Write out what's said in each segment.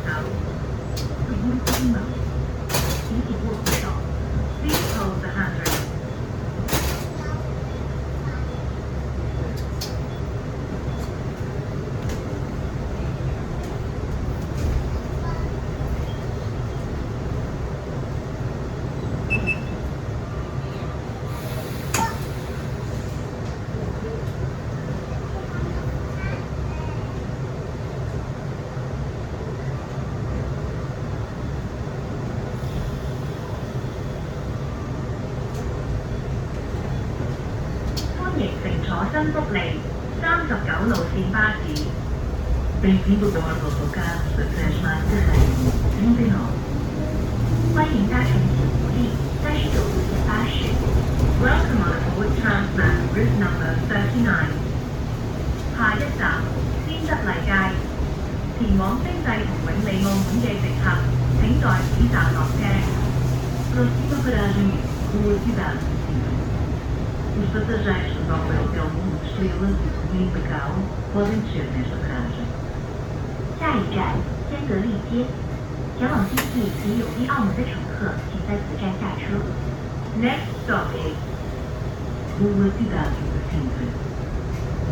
手，請握扶手。Please hold the handrail. 歡迎乘坐新福利39路線巴士。Bem-vindo ao autocarro da Transmar Terreiro, Lindenau. 歡迎搭乘新福利39路線巴士。Welcome on board Transmat route number 39. 下一站先德麗街。前往星際同永利澳門嘅乘客，請在此站落車。Próxima paragem, Rua Cidade de Sintra. Os passageiros que vão para o Hotel Mundo de Estrelas e em Macau podem descer nesta paragem. 下一站先德利街，前往经济及友谊澳门的乘客，请在此站下车。Next stop is Rua Cidade de Sintra.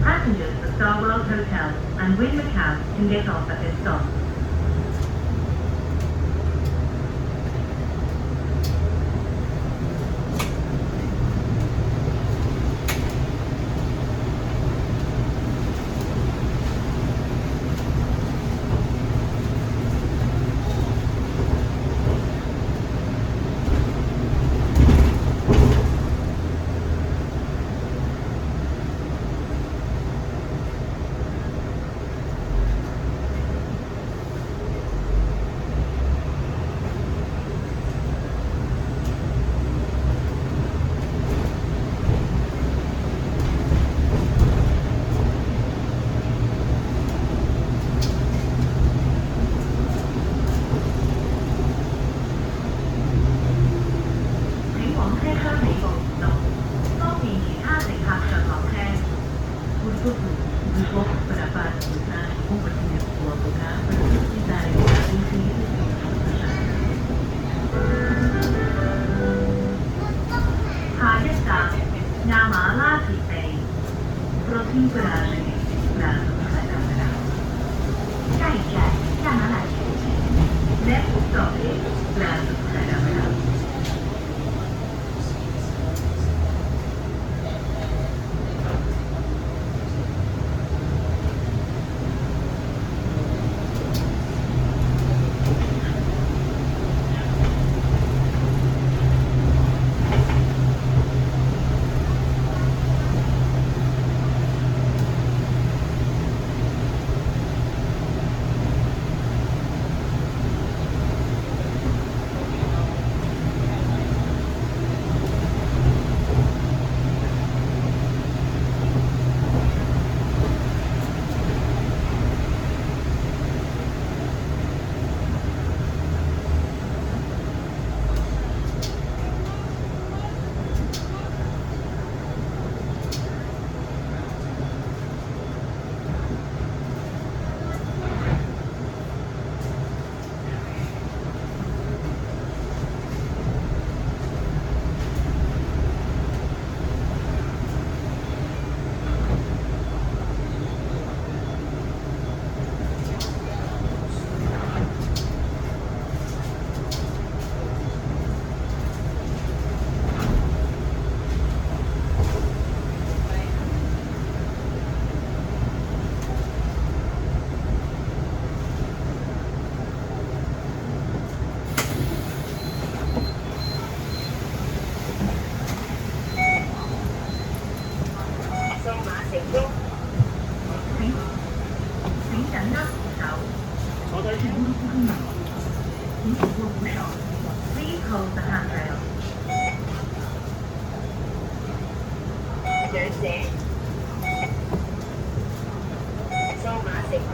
Passengers for Starworld Hotel and Wynn Macau can get off at this stop. 請往車廂尾部移動，方便其他乘客上落車。Por favor, desloque-se para a parte de trás do compartimento do autocarro para facilitar a entrada e saída dos passageiros. 下一站亞馬拉田地。Próxima paragem, Praça de Ferreira. 下一站亞馬拉田地。Next stop is Praça de Ferreira. 請緊握扶手。請握扶手。Please hold the handrail. 長者，掃碼成功。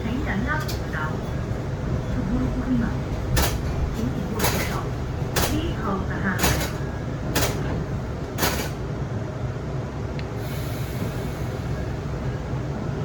請緊握扶手。請握扶手。Please hold the handrail. 長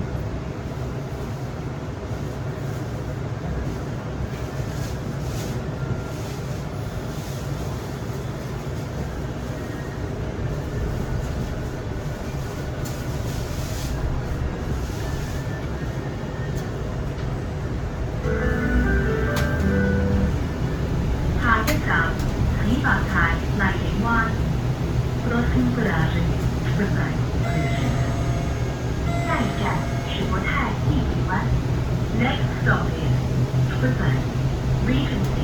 paragem Esparteiro Regina. 下一站是国泰碧桂湾。Next stop is Esparteiro Regency.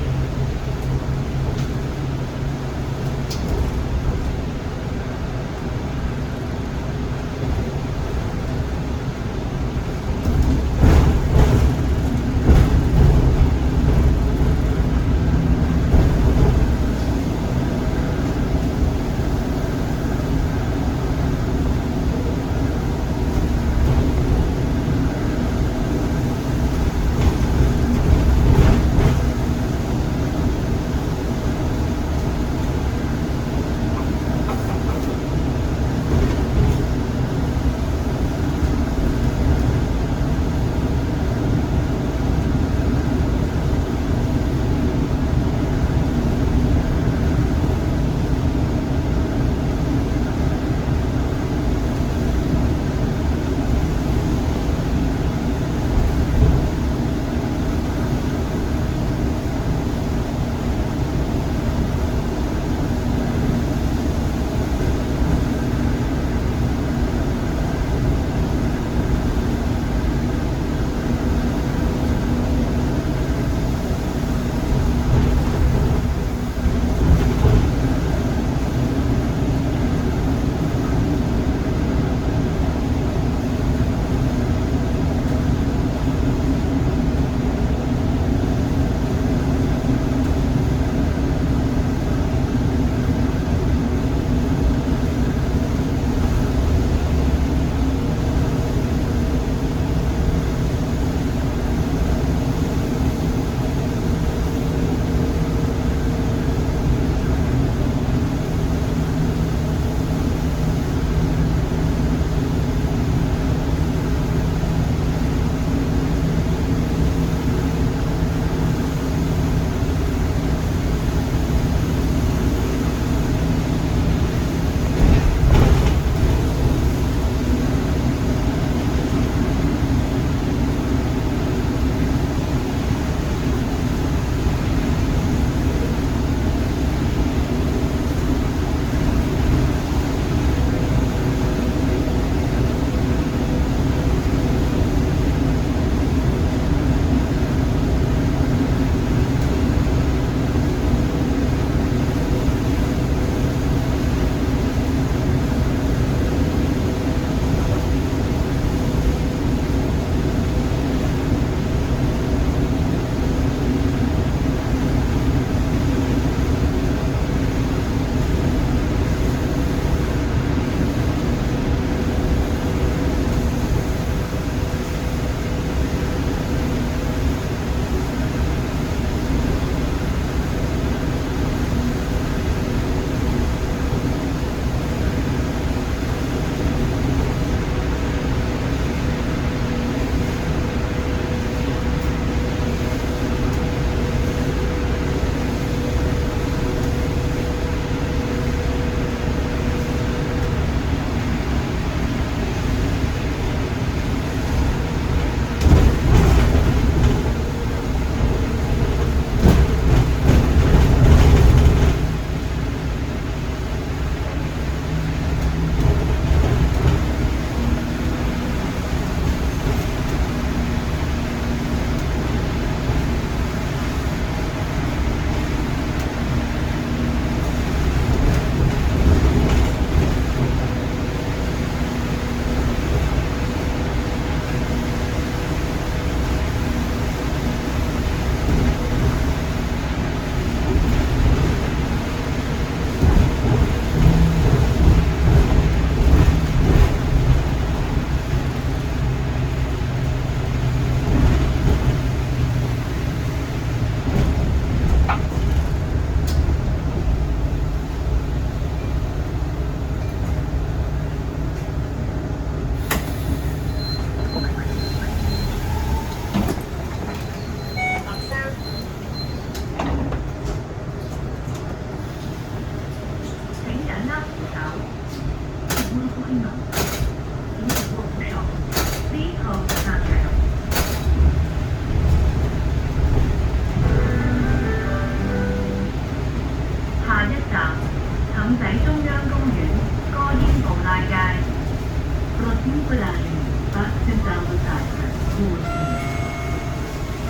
Embalagem Parque Central do Táxi, Rua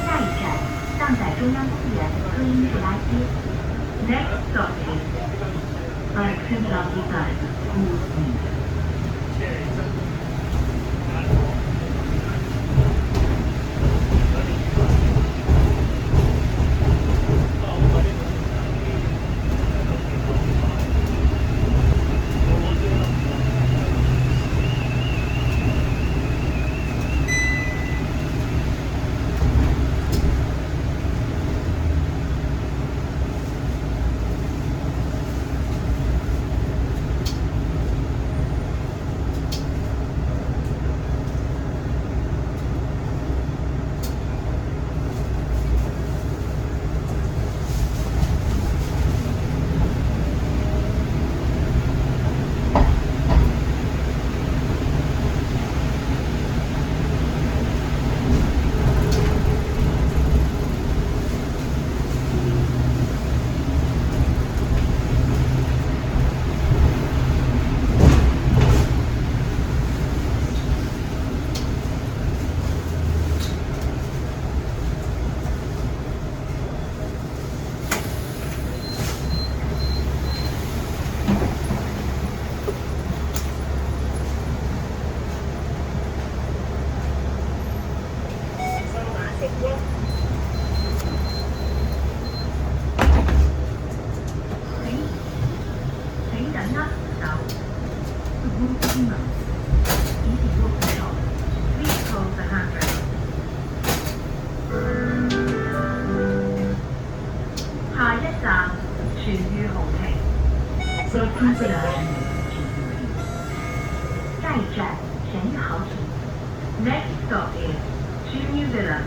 下一站，荡仔中央公园歌音布拉街。Next stop is Parque Central do Táxi, Rua 收馬食光。请紧握扶手。The roof is low. 请紧握扶手。Please hold the handrail. 下一站，全裕豪庭。收馬食光。下一站，全裕豪庭。Next stop is Junior Villa.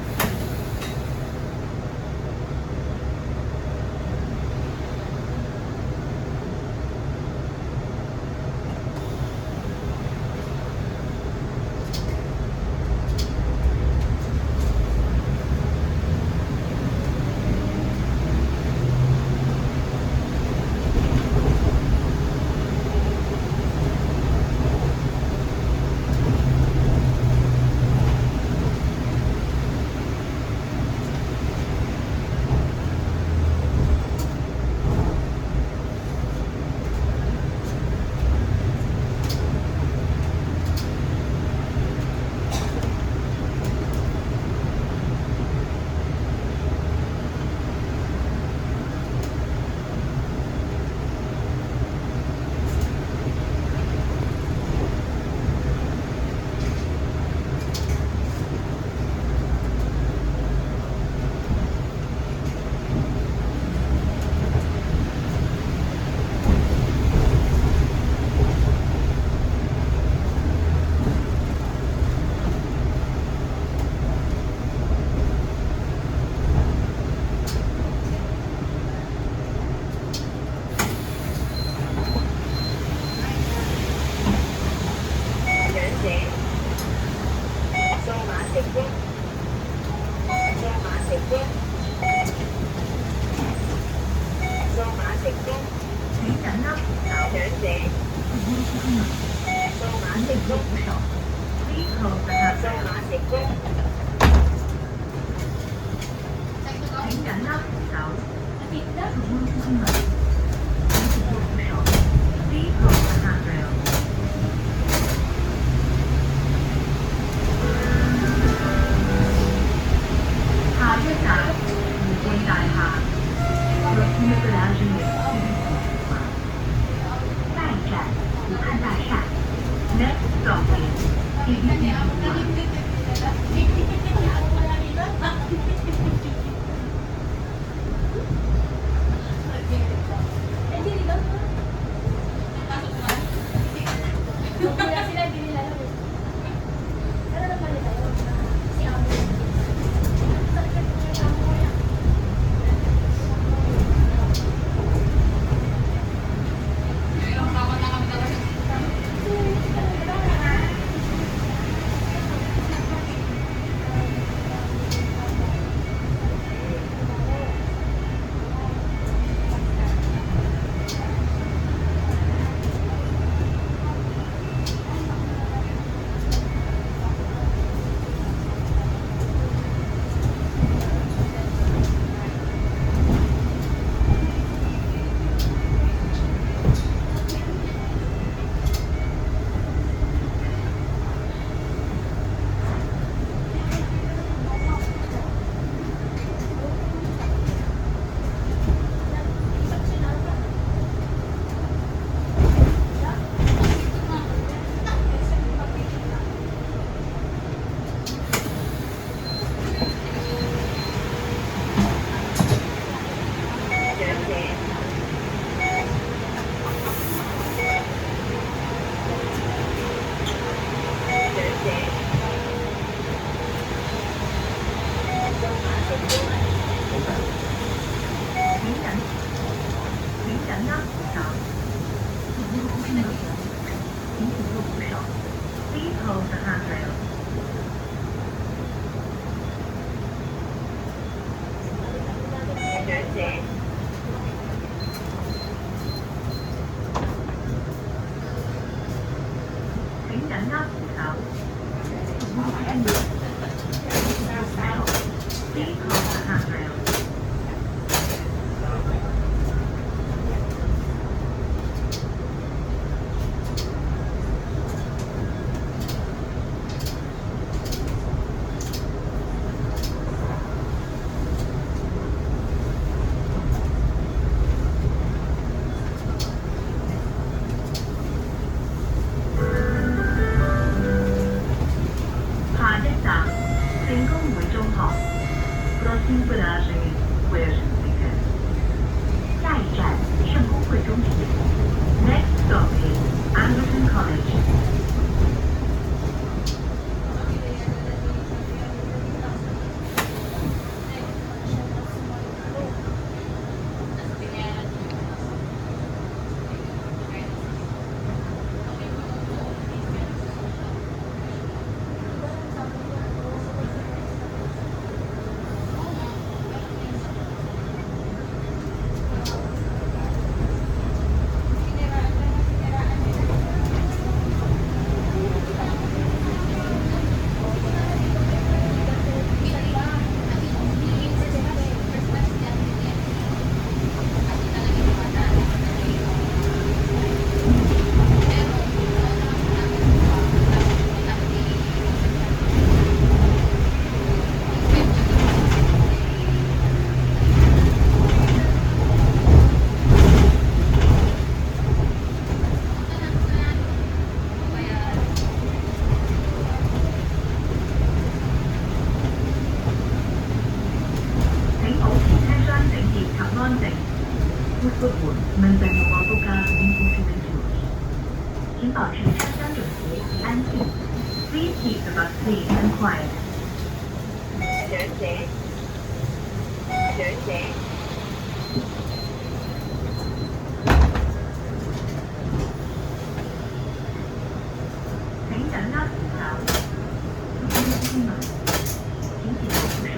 收 hold the handrail. 長者，請緊握扶手。Please hold the handrail. 下一站，聖公會中學。Próxima paragem, Westminster. 下一站，聖公會中學。Next stop is Anglican College. 請保持車廂整潔及安靜。Por favor, mantenha o autocarro limpo e silencioso. 請保持車廂整潔及安靜。Please keep the bus clean and quiet. 長者，長者，請緊握扶手。請持好扶手。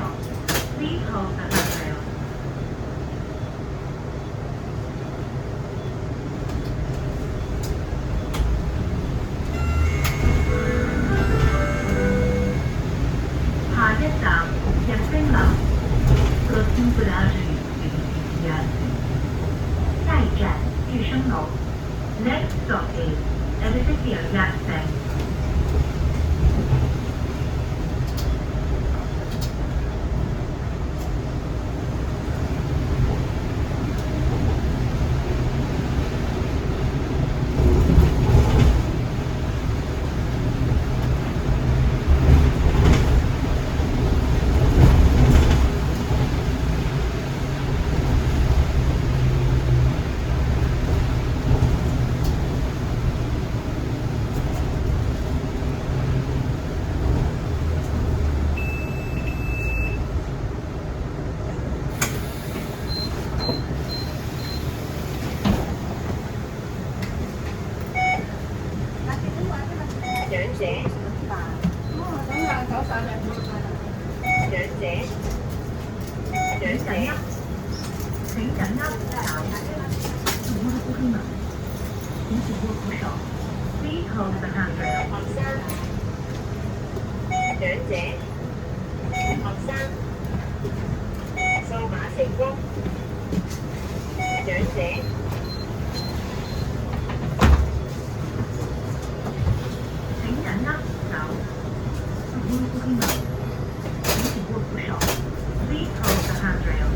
Please hold the handrail. 下一站，日升樓。Próxima paragem, Edifício. 下一站，日升樓。Next stop is Edificio Yatsen. 長者，長者，長者，請緊握扶手。請持好扶手。Please hold the handrail. 學生，長者，學生，數碼成功，長者，請緊握扶手。請持好扶手。Please hold the handrail.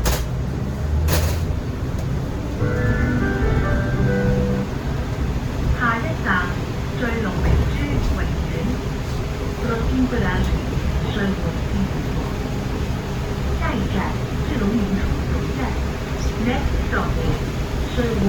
下一站，聚龍明珠榮苑。Próxima paragem, 水和天所。下一站，聚龍明珠總站。Next stop is 水和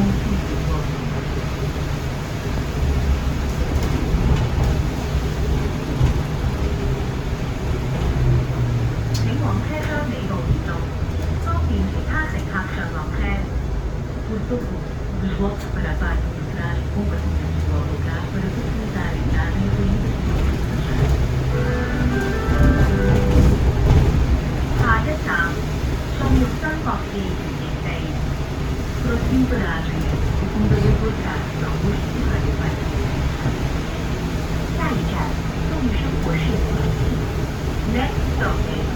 Next stop is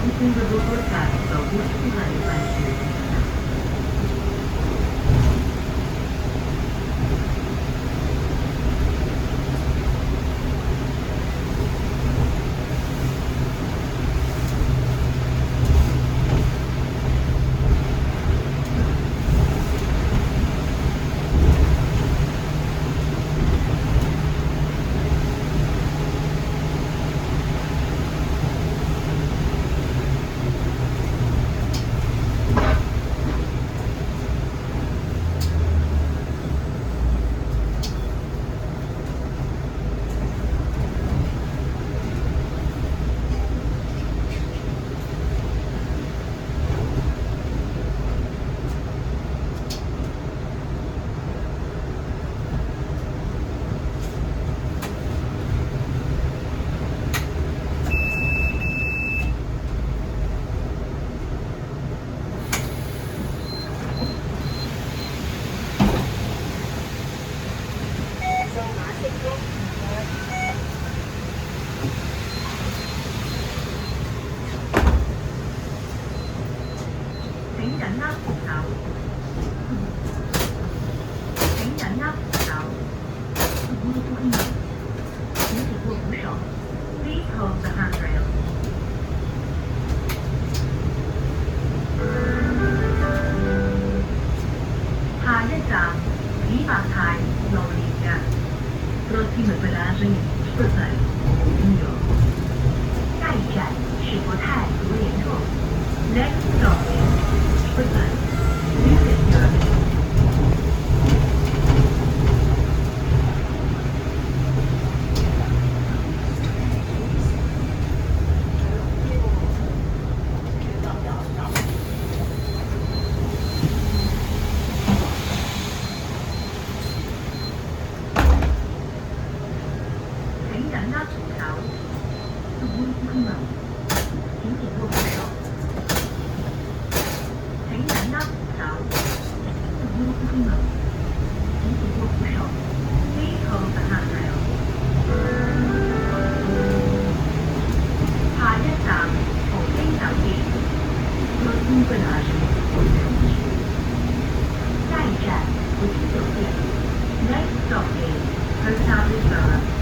一经过多多站走过去了一班时。數碼成功。請緊握扶手，請緊握扶手，请紧握扶手。 Please hold the handrail. 下一站李白泰路連嘅 Próxima paragem, Esparteiro. Melhor. 下一站是国泰竹联路。Next stop is Esparteiro. Visit Europe. 請緊握扶手， Seguro corrimão. 请紧握扶手。請緊握扶手。 Seguro corrimão. 请紧握扶手。 Please hold the handrail. 下一站葡京酒店。 Próxima paragem, Hotel. 下一站葡京酒店。 Next stop is Hotel Lisboa. 下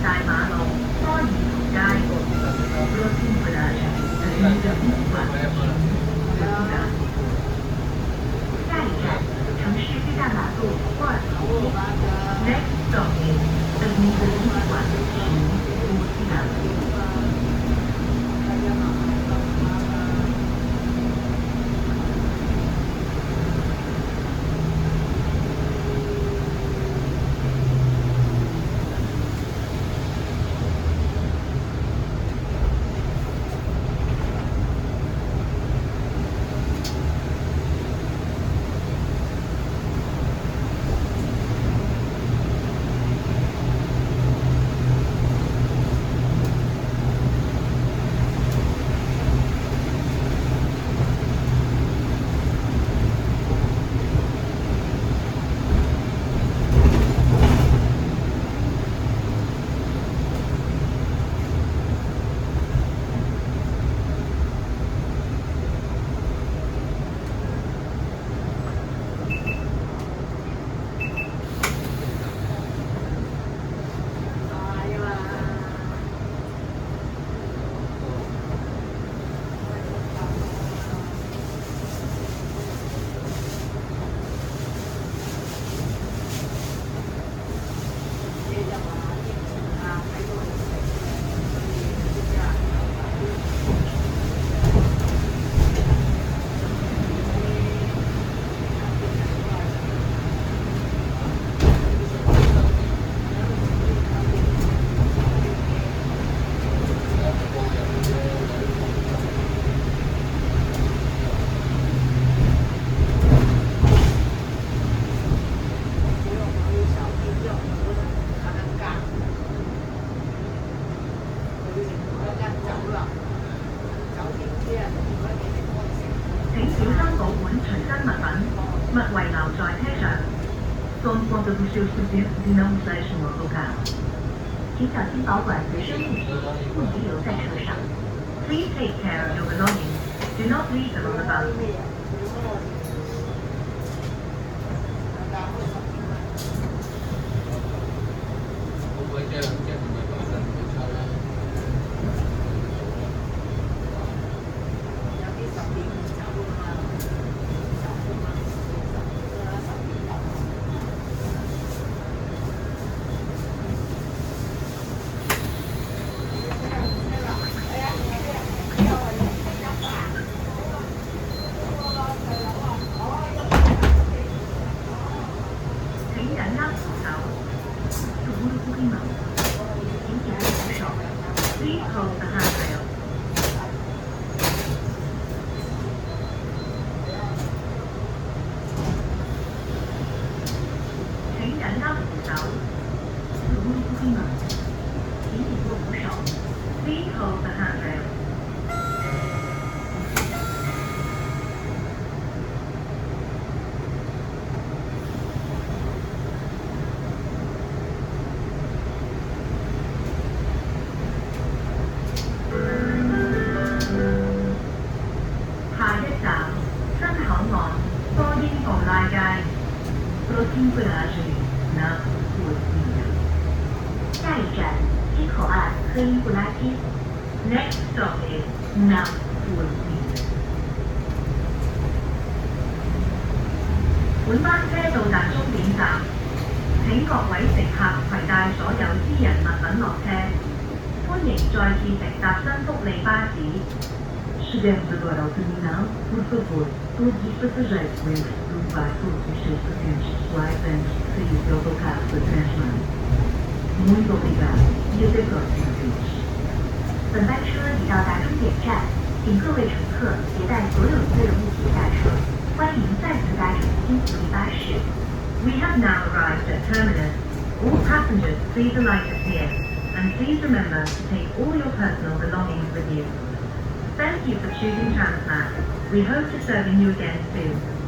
大馬路波爾圖街。Próximo paragem, Avenida 24. 下一站，城市最大马路波尔图街。Next stop is Avenida 24. 請小心保管隨身物品，勿遺留在車上。請小心保管隨身物品，勿遺留在車上。Please take care of your belongings. Do not leave them on the bus. Please hold the handrail. 請緊握扶手。Please hold the handrail. 下一站，西口岸科伊布拉街。Next stop is North Wood. 本班車到達終點站，請各位乘客攜帶所有私人物品落車。歡迎再次乘搭新福利巴士。Chegamos agora ao terminal. Por favor, todos os passageiros lembrem-se de levar todos os seus pertences pessoais antes de sair do autocarro da Transman. Muito obrigado e até próxima vez. 本班车已到达终点站，请各位乘客携带所有私人物品下车。欢迎再次搭乘新福利巴士。We have now arrived at terminus. All passengers, please alight at here, and please remember to take all your personal belongings with you. Thank you for choosing Transmat. We hope to serving you again soon.